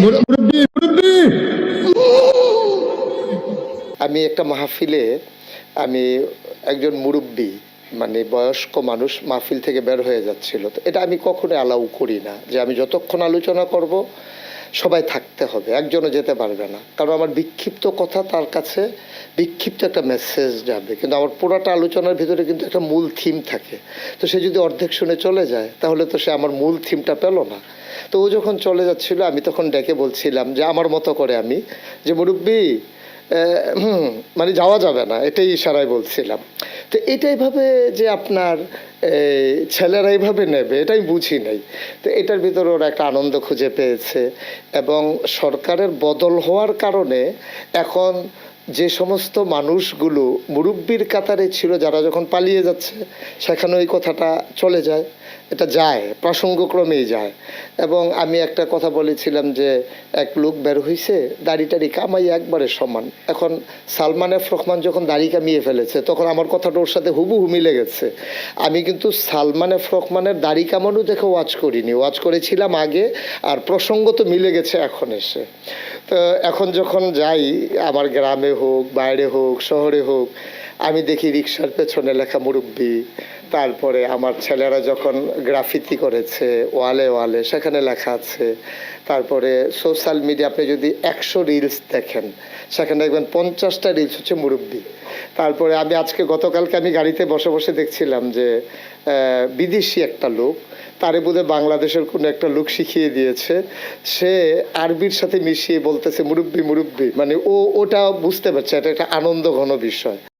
মুরব্বি মুরব্বি। আমি একটা মাহফিলে আমি একজন মুরব্বি মানে বয়স্ক মানুষ মাহফিল থেকে বের হয়ে যাচ্ছিল, তো এটা আমি কখনো অ্যালাউ করি না যে আমি যতক্ষণ আলোচনা করব সবাই থাকতে হবে, একজনও যেতে পারবে না, কারণ আমার বিক্ষিপ্ত কথা তার কাছে বিক্ষিপ্ত একটা মেসেজ যাবে, কিন্তু আমার পুরাটা আলোচনার ভিতরে কিন্তু একটা মূল থিম থাকে। তো সে যদি অর্ধেক শুনে চলে যায় তাহলে তো সে আমার মূল থিমটা পেল না। তো ও যখন চলে যাচ্ছিল আমি তখন ডেকে বলছিলাম যে আমার মতো করে আমি যে মুরব্বি মানে যাওয়া যাবে না, এটাই ইশারায় বলছিলাম। তো এটাই ভাবে যে আপনার ছেলেরা এইভাবে নেবে এটা আমি বুঝি নাই। তো এটার ভিতরে ওরা একটা আনন্দ খুঁজে পেয়েছে, এবং সরকারের বদল হওয়ার কারণে এখন যে সমস্ত মানুষগুলো মুরব্বির কাতারে ছিল যারা যখন পালিয়ে যাচ্ছে সেখানে ওই কথাটা চলে যায়, এটা যায় প্রসঙ্গক্রমেই যায়। এবং আমি একটা কথা বলেছিলাম যে এক লোক বের হইছে দাড়ি টাড়ি কামাই একবারে সমান। এখন সালমান এফ রহমান যখন দাড়ি কামিয়ে ফেলেছে তখন আমার কথাটা ওর সাথে হুবহু মিলে গেছে। আমি কিন্তু সালমান এফ রহমানের দাড়ি কামানো দেখে ওয়াচ করিনি, ওয়াচ করেছিলাম আগে, আর প্রসঙ্গ তো মিলে গেছে এখন এসে। তো এখন যখন যাই আমার গ্রামে হোক বাইরে হোক শহরে হোক, আমি দেখি রিক্সার পেছনে লেখা মুরব্বি, তারপরে আমার ছেলেরা যখন গ্রাফিতি করেছে ওয়ালে ওয়ালে সেখানে লেখা আছে, তারপরে সোশ্যাল মিডিয়া আপনি যদি 100 রিলস দেখেন সেখানে দেখবেন 50টা রিলস হচ্ছে মুরব্বি। তারপরে আমি আজকে গতকালকে আমি গাড়িতে বসে বসে দেখছিলাম যে বিদেশি একটা লোক, তারে বোধহয় বাংলাদেশের কোনো একটা লোক শিখিয়ে দিয়েছে, সে আরবির সাথে মিশিয়ে বলতেছে মুরব্বি মুরব্বি, মানে ওটা বুঝতে পারছে এটা একটা আনন্দ ঘন বিষয়।